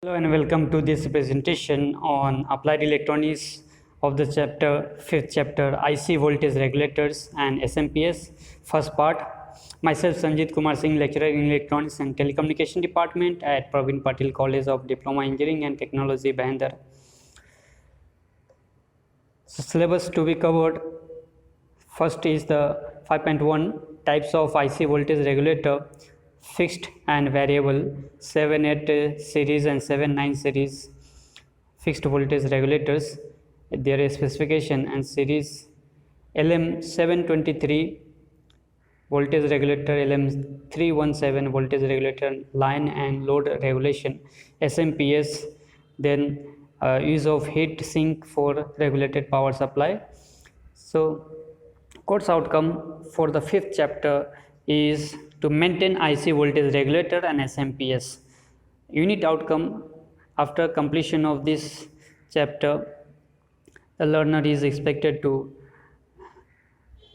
Hello and welcome to this presentation on applied electronics of the fifth chapter IC voltage regulators and SMPS. First part. Myself Sanjit Kumar Singh, lecturer in electronics and telecommunication department at Praveen Patil College of Diploma Engineering and Technology, Bandar. So syllabus to be covered. First is the 5.1 types of IC voltage regulator, fixed and variable, 7-8 series and 7-9 series fixed voltage regulators, their specification, and series LM723 voltage regulator, LM317 voltage regulator, line and load regulation, SMPS, then use of heat sink for regulated power supply. So course outcome for the fifth chapter is to maintain IC voltage regulator and SMPS. Unit outcome: after completion of this chapter, the learner is expected to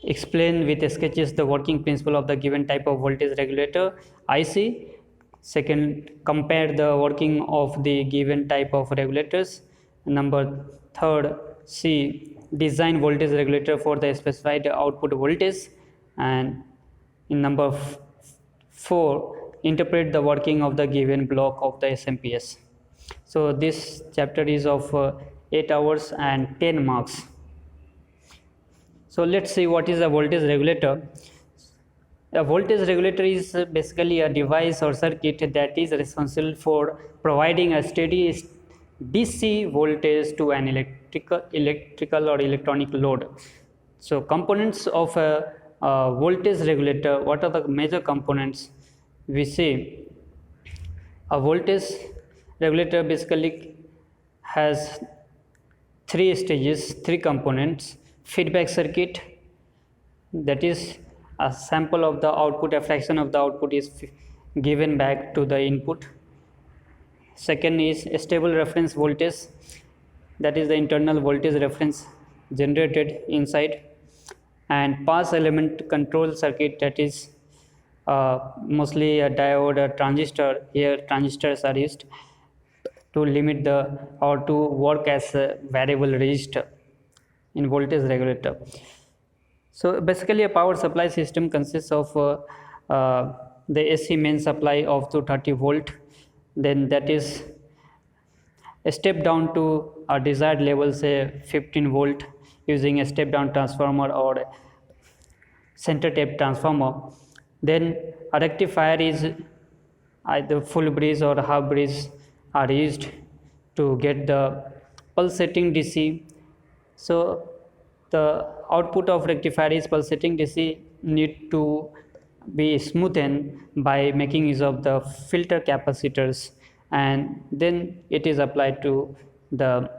explain with sketches the working principle of the given type of voltage regulator IC. Second, compare the working of the given type of regulators. Number third, C, design voltage regulator for the specified output voltage. And in number 4, interpret the working of the given block of the SMPS. So this chapter is of 8 hours and 10 marks. So let's see what is a voltage regulator. A voltage regulator is basically a device or circuit that is responsible for providing a steady DC voltage to an electrical or electronic load. So components of a voltage regulator, what are the major components? We see a voltage regulator basically has 3 stages, 3 components. Feedback circuit, that is a sample of the output, a fraction of the output is given back to the input. Second is a stable reference voltage, that is the internal voltage reference generated inside. And pass element control circuit, that is mostly a diode, a transistor. Here transistors are used to limit the or to work as a variable resistor in voltage regulator. So basically a power supply system consists of the AC main supply of 230 volt, then that is a step down to a desired level, say 15 volt, using a step down transformer or center tape transformer. Then a rectifier is either full bridge or half bridge are used to get the pulsating DC. So the output of rectifier is pulsating DC need to be smoothened by making use of the filter capacitors, and then it is applied to the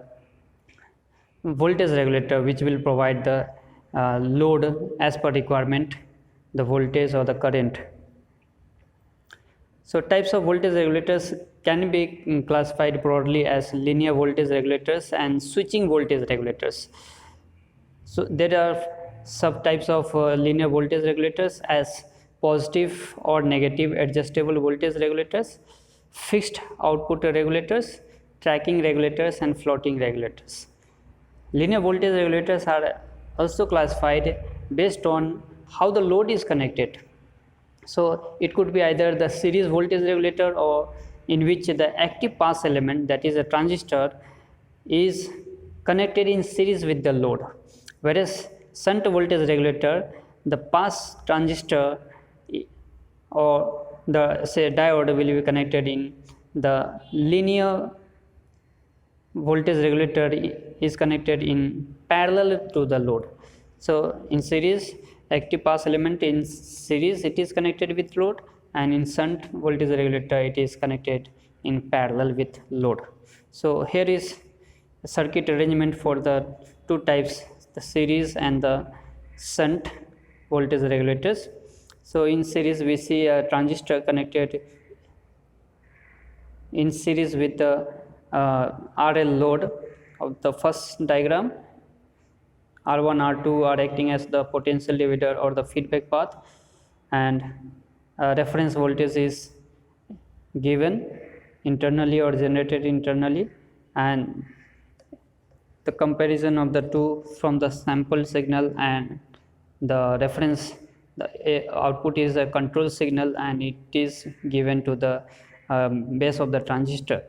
voltage regulator, which will provide the load as per requirement, the voltage or the current. So types of voltage regulators can be classified broadly as linear voltage regulators and switching voltage regulators. So there are subtypes of linear voltage regulators as positive or negative adjustable voltage regulators, fixed output regulators, tracking regulators, and floating regulators. Linear voltage regulators are also classified based on how the load is connected. So it could be either the series voltage regulator, or in which the active pass element, that is a transistor, is connected in series with the load. Whereas shunt voltage regulator, the pass transistor or the say diode will be connected in the linear voltage regulator is connected in parallel to the load. So in series, active pass element in series it is connected with load, and in shunt voltage regulator it is connected in parallel with load. So here is a circuit arrangement for the 2 types, the series and the shunt voltage regulators. So in series we see a transistor connected in series with the RL load of the first diagram. R1, R2 are acting as the potential divider or the feedback path, and reference voltage is given internally or generated internally, and the comparison of the two from the sample signal and the reference. The output is a control signal and it is given to the base of the transistor.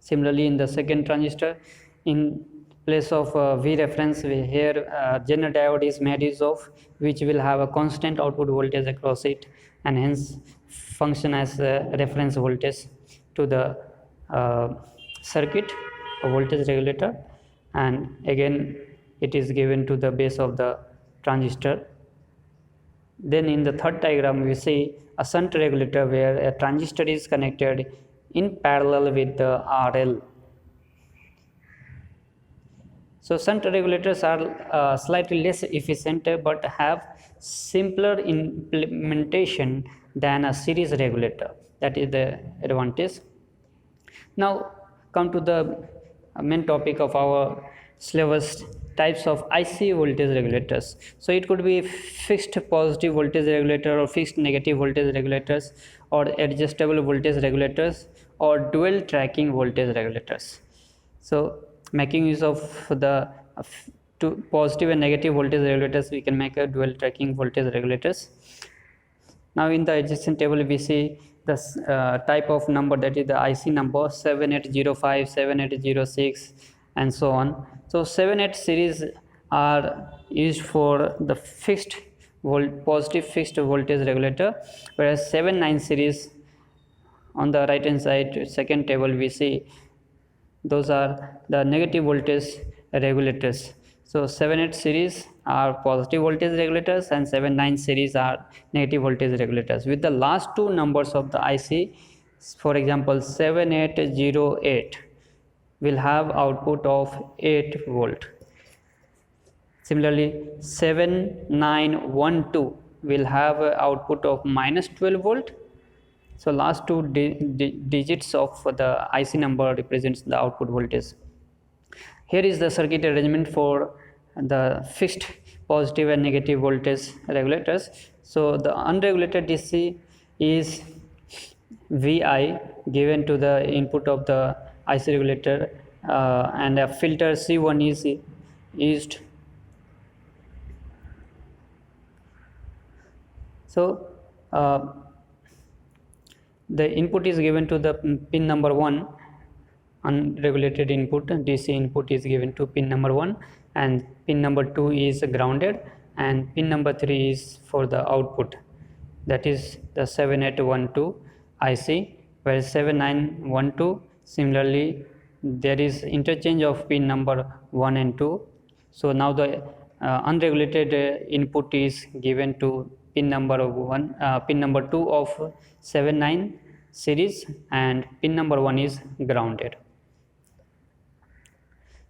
Similarly, in the second transistor, in place of V reference, we here Zener diode is made use of, which will have a constant output voltage across it and hence function as a reference voltage to the circuit, a voltage regulator, and again it is given to the base of the transistor. Then in the third diagram we see a shunt regulator where a transistor is connected in parallel with the RL. So shunt regulators are slightly less efficient but have simpler implementation than a series regulator. That is the advantage. Now come to the main topic of our syllabus, types of IC voltage regulators. So it could be fixed positive voltage regulator or fixed negative voltage regulators or adjustable voltage regulators or dual tracking voltage regulators. So making use of the two positive and negative voltage regulators, we can make a dual tracking voltage regulators. Now in the adjacent table we see the type of number, that is the IC number 7805, 7806 and so on. So 78 series are used for the fixed positive fixed voltage regulator, whereas 79 series on the right hand side second table we see those are the negative voltage regulators. So 78 series are positive voltage regulators and 79 series are negative voltage regulators with the last two numbers of the IC. For example, 7808 will have output of 8 volt. Similarly, 7912 will have output of minus 12 volt. So last two digits of the IC number represents the output voltage. Here is the circuit arrangement for the fixed positive and negative voltage regulators. So the unregulated DC is Vi given to the input of the IC regulator and a filter C1 is used. So the input is given to the pin number 1, unregulated input DC input is given to pin number 1 and pin number 2 is grounded and pin number 3 is for the output, that is the 7812 IC, whereas 7912 similarly there is interchange of pin number 1 and 2. So now the unregulated input is given to pin number 1, pin number 2 of 79 series and pin number 1 is grounded.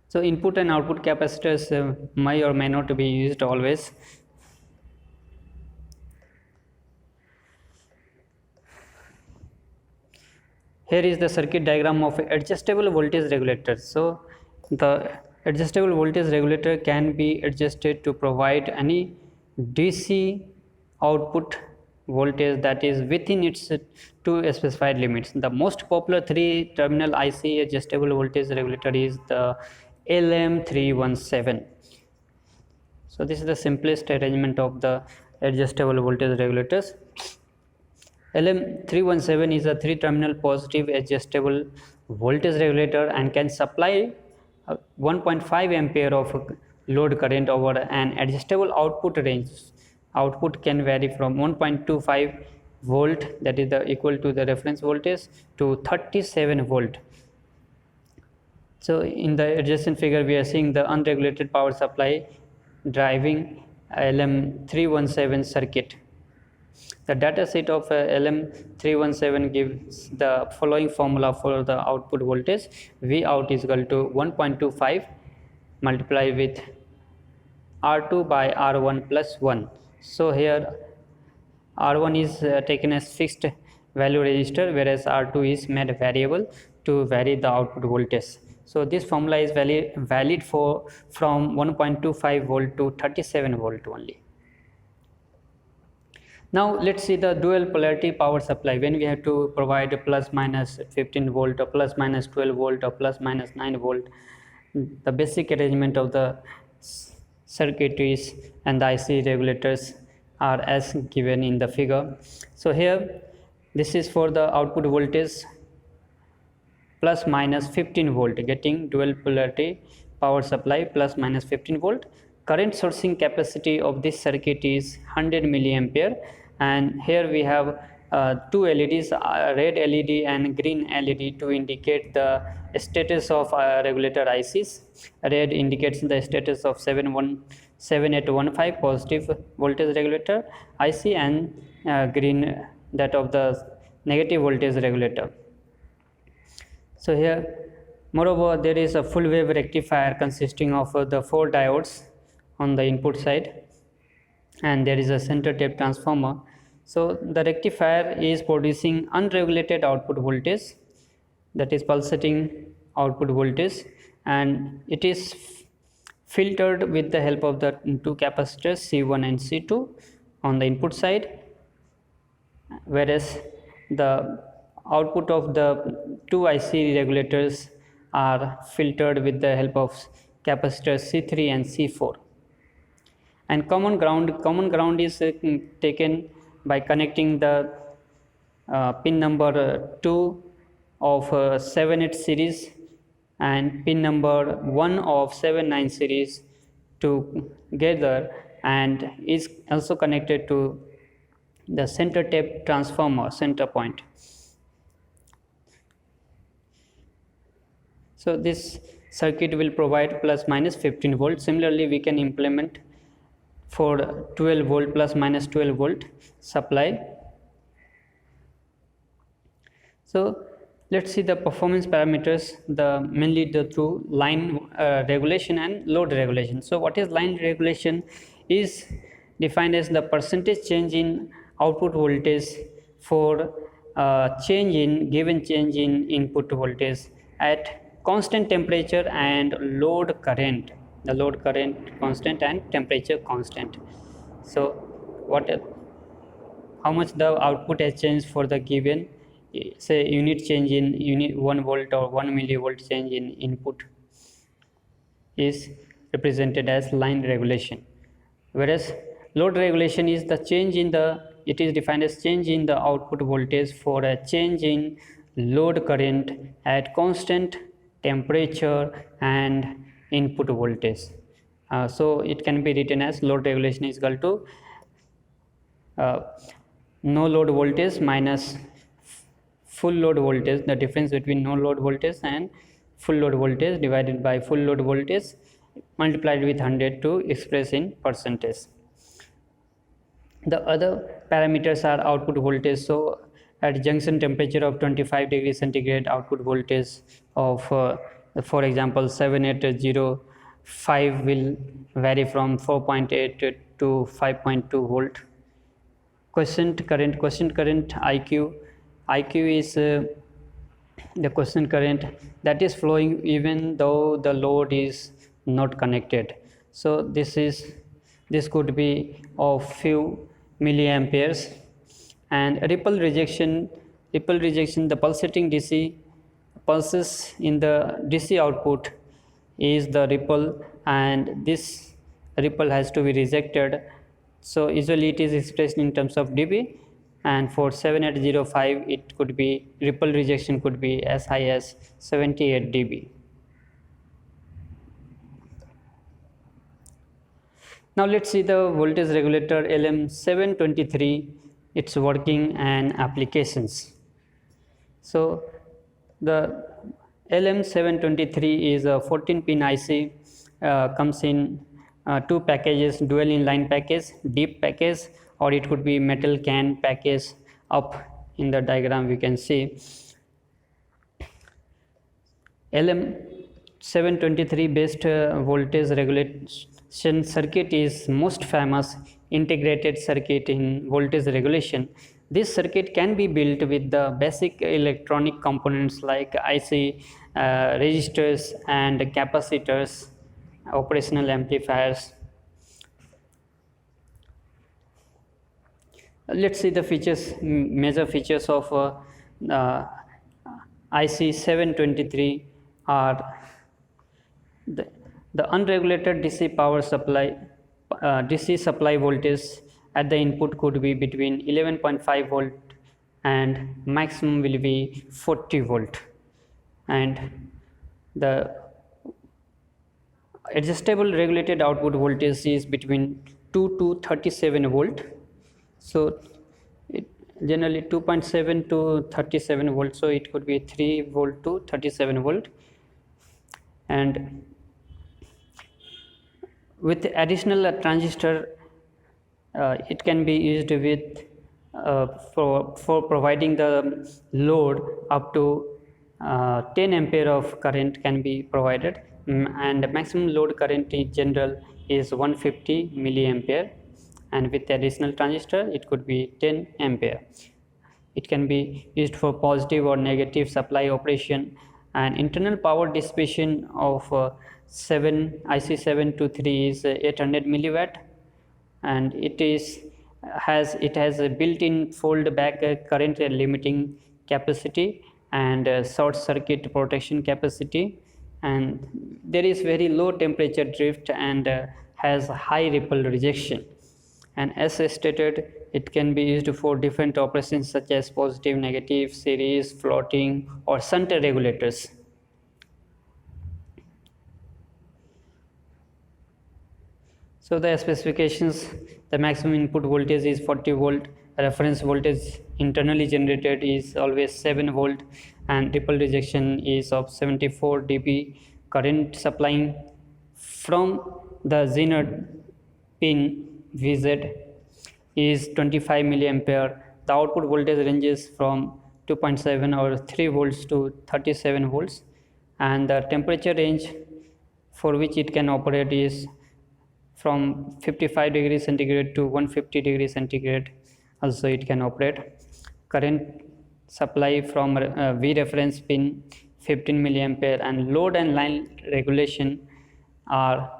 So input and output capacitors may or may not be used always. Here is the circuit diagram of adjustable voltage regulator. So the adjustable voltage regulator can be adjusted to provide any DC output voltage that is within its two specified limits. The most popular 3-terminal IC adjustable voltage regulator is the LM317. So this is the simplest arrangement of the adjustable voltage regulators. LM317 is a 3-terminal positive adjustable voltage regulator and can supply 1.5 ampere of load current over an adjustable output range. Output can vary from 1.25 volt, that is equal to the reference voltage, to 37 volt. So in the adjacent figure we are seeing the unregulated power supply driving LM317 circuit. The data sheet of LM317 gives the following formula for the output voltage. V out is equal to 1.25 multiplied with R2 by R1 plus 1. So here R1 is taken as fixed value resistor, whereas R2 is made variable to vary the output voltage. So this formula is valid for from 1.25 volt to 37 volt only. Now let's see the dual polarity power supply. When we have to provide plus minus 15 volt or plus minus 12 volt or plus minus 9 volt, the basic arrangement of the circuitries and the IC regulators are as given in the figure. So here this is for the output voltage plus minus 15 volt, getting dual polarity power supply plus minus 15 volt. Current sourcing capacity of this circuit is 100 milliampere, and here we have two LEDs, red LED and green LED, to indicate the status of regulator ICs. Red indicates the status of 7815 positive voltage regulator IC, and green that of the negative voltage regulator. So here, moreover, there is a full wave rectifier consisting of the 4 diodes on the input side, and there is a center tape transformer. So the rectifier is producing unregulated output voltage, that is pulsating output voltage, and it is filtered with the help of the two capacitors C1 and C2 on the input side, whereas the output of the two IC regulators are filtered with the help of capacitors C3 and C4. And common ground is taken by connecting the pin number 2 of 7-8 series and pin number 1 of 7-9 series together, and is also connected to the center tape transformer center point. So this circuit will provide plus minus 15 volt. Similarly, we can implement for 12 volt plus minus 12 volt supply. So let's see the performance parameters, mainly through line regulation and load regulation. So what is line regulation? Is defined as the percentage change in output voltage for given change in input voltage at constant temperature and load current, the load current constant and temperature constant. So how much the output has changed for the given, say, unit change in 1 volt or 1 millivolt change in input is represented as line regulation, whereas load regulation is the change in it is defined as change in the output voltage for a change in load current at constant temperature and input voltage. So it can be written as load regulation is equal to no load voltage minus full load voltage, the difference between no load voltage and full load voltage divided by full load voltage multiplied with 100 to express in percentage. The other parameters are output voltage. So at junction temperature of 25 degrees centigrade, output voltage of for example 7805 will vary from 4.8 to 5.2 volt. Quiescent current IQ is the quiescent current that is flowing even though the load is not connected. So this could be of few milliamperes. And ripple rejection, the pulsating DC pulses in the DC output is the ripple, and this ripple has to be rejected. So usually it is expressed in terms of dB, and for 7805 it could be, ripple rejection could be as high as 78 dB. Now let's see the voltage regulator LM723, its working and applications. So the LM723 is a 14-pin IC, comes in two packages, dual inline package, deep package, or it could be metal can package. Up in the diagram we can see LM723 based voltage regulation circuit is most famous integrated circuit in voltage regulation. This circuit can be built with the basic electronic components like IC, resistors and capacitors, operational amplifiers. Let's see the features, major features of IC723 are the, the unregulated DC power supply, DC supply voltage at the input could be between 11.5 volt and maximum will be 40 volt, and the adjustable regulated output voltage is between 2 to 37 volt. So it generally 2.7 to 37 volt, so it could be 3 volt to 37 volt. And with additional transistor, it can be used with for providing the load up to 10 ampere of current can be provided, and maximum load current in general is 150 milliampere, and with additional transistor it could be 10 ampere. It can be used for positive or negative supply operation, and internal power dissipation of IC723 is 800 milliwatt, and it has a built-in fold back current limiting capacity and short circuit protection capacity, and there is very low temperature drift and has high ripple rejection. And as stated, it can be used for different operations such as positive, negative, series, floating or shunt regulators. So the specifications, the maximum input voltage is 40 volt, reference voltage internally generated is always 7 volt, and ripple rejection is of 74 dB. Current supplying from the Zener pin VZ is 25 milliampere. The output voltage ranges from 2.7 or 3 volts to 37 volts, and the temperature range for which it can operate is from 55 degrees centigrade to 150 degrees centigrade also it can operate. Current supply from V reference pin 15 milliampere, and load and line regulation are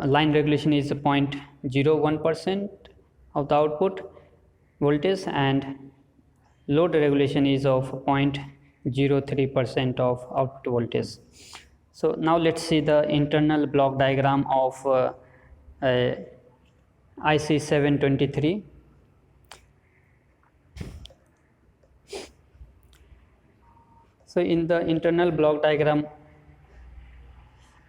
line regulation is 0.01% of the output voltage, and load regulation is of 0.03% of output voltage. So now let's see the internal block diagram of IC723. So in the internal block diagram,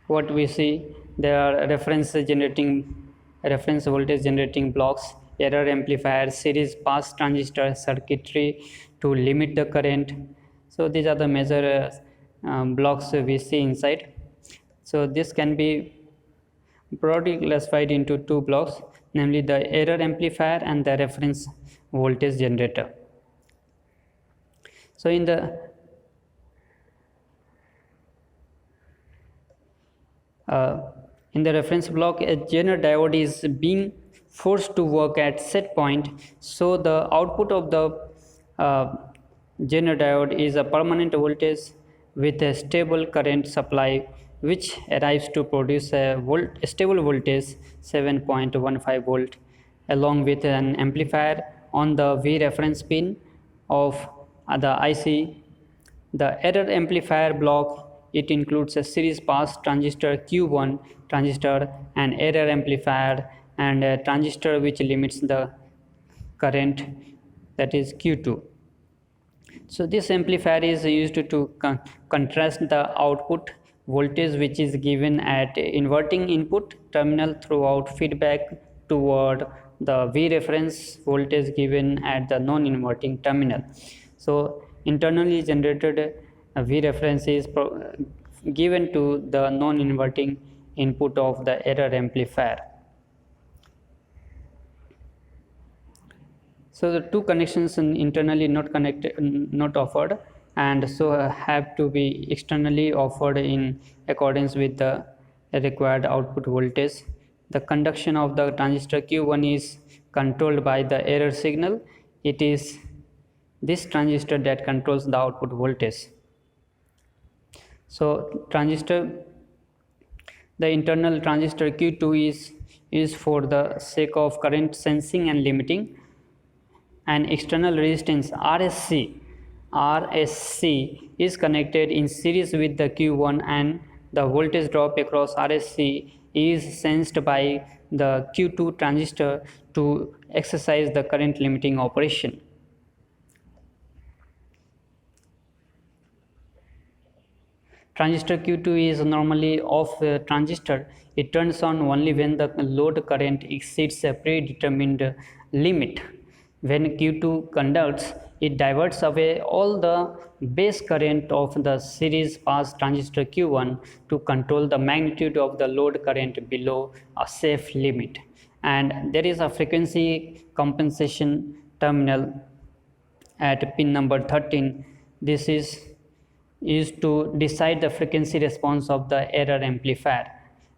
what we see, there are reference voltage generating blocks, error amplifier, series pass transistor, circuitry to limit the current. So these are the major blocks we see inside. So this can be broadly classified into two blocks, namely the error amplifier and the reference voltage generator. So in the reference block, a Zener diode is being forced to work at set point, so the output of the Zener diode is a permanent voltage with a stable current supply, which arrives to produce a stable voltage 7.15 volt, along with an amplifier on the V reference pin of the IC. The error amplifier block, it includes a series pass transistor Q1 transistor, an error amplifier, and a transistor which limits the current, that is Q2. So this amplifier is used to contrast the output voltage which is given at inverting input terminal throughout feedback toward the V reference voltage given at the non-inverting terminal. So internally generated V reference is given to the non-inverting input of the error amplifier. So the two connections internally not offered, and so have to be externally offered in accordance with the required output voltage. The conduction of the transistor Q1 is controlled by the error signal. It is this transistor that controls the output voltage. So the internal transistor Q2 is is for the sake of current sensing and limiting, and external resistance RSC is connected in series with the Q1, and the voltage drop across RSC is sensed by the Q2 transistor to exercise the current limiting operation. Transistor Q2 is normally off transistor. It turns on only when the load current exceeds a predetermined limit. When Q2 conducts, it diverts away all the base current of the series pass transistor Q1 to control the magnitude of the load current below a safe limit. And there is a frequency compensation terminal at pin number 13. This is to decide the frequency response of the error amplifier.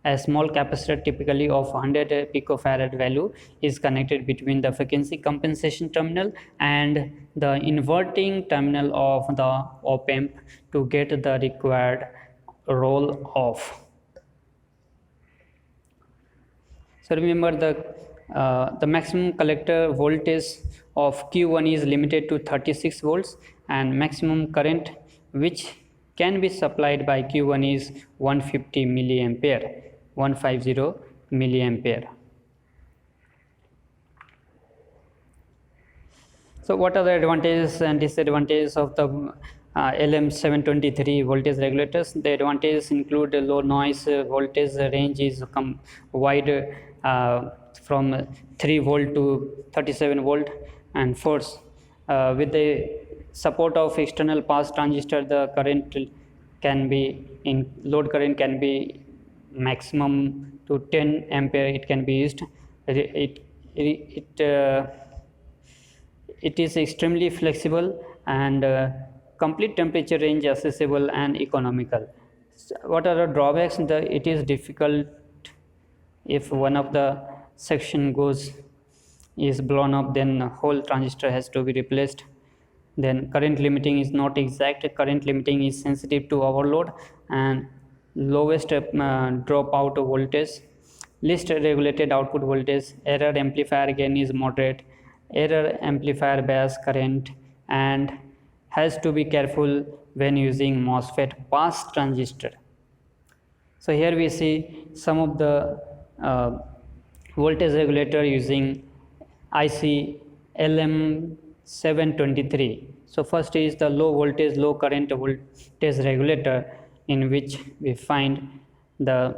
A small capacitor, typically of 100 picofarad value, is connected between the frequency compensation terminal and the inverting terminal of the op-amp to get the required roll off. So remember, the maximum collector voltage of Q1 is limited to 36 volts, and maximum current which can be supplied by Q1 is 150 milliampere, 150 milliampere. So what are the advantages and disadvantages of the LM723 voltage regulators? The advantages include low noise, voltage range is wide from 3 volt to 37 volt, and force with the support of external pass transistor, the current can be in load current can be maximum to 10 ampere. It can be used. It is extremely flexible and complete temperature range accessible and economical. So what are the drawbacks? It is difficult if one of the section is blown up, then the whole transistor has to be replaced. Then current limiting is not exact. Current limiting is sensitive to overload, and lowest dropout voltage, least regulated output voltage, error amplifier gain is moderate, error amplifier bias current, and has to be careful when using MOSFET pass transistor. So here we see some of the voltage regulator using IC LM723. So first is the low voltage low current voltage regulator, in which we find the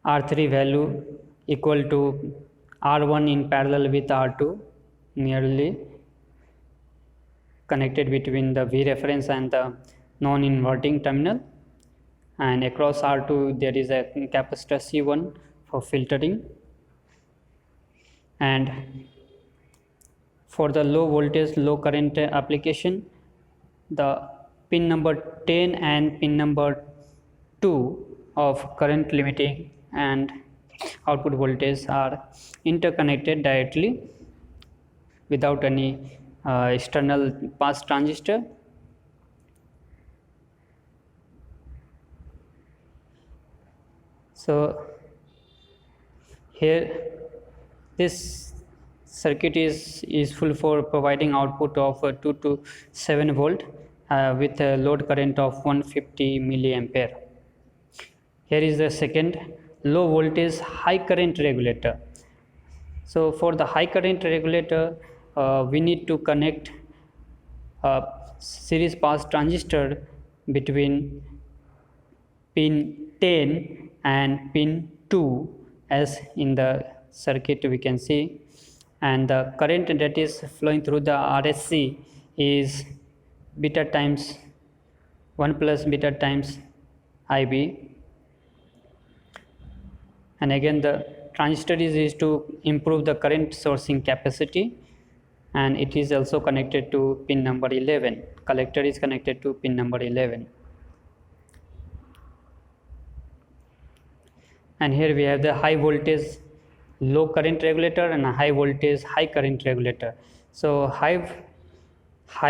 R3 value equal to R1 in parallel with R2, nearly connected between the V reference and the non-inverting terminal, and across R2 there is a capacitor C1 for filtering. And for the low voltage low current application, the pin number 10 and pin number 2 of current limiting and output voltage are interconnected directly without any external pass transistor. So here this circuit is useful for providing output of 2 to 7 volt with a load current of 150 milliampere. Here is the second low voltage high current regulator. So for the high current regulator, we need to connect a series pass transistor between pin 10 and pin 2, as in the circuit we can see, and the current that is flowing through the RSC is beta times 1 plus beta times IB. And again, the transistor is used to improve the current sourcing capacity, and it is also connected to pin number 11. Collector is connected to pin number 11. And here we have the high voltage low current regulator and a high voltage high current regulator. So high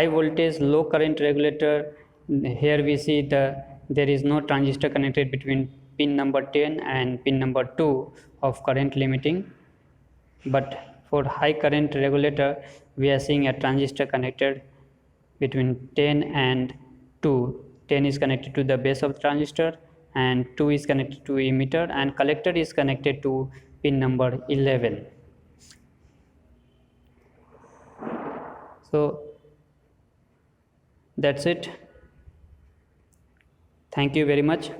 voltage low current regulator, here we see there is no transistor connected between pin number 10 and pin number 2 of current limiting. But for high current regulator, we are seeing a transistor connected between 10 and 2. 10 is connected to the base of the transistor and 2 is connected to emitter, and collector is connected to pin number 11. So that's it. Thank you very much.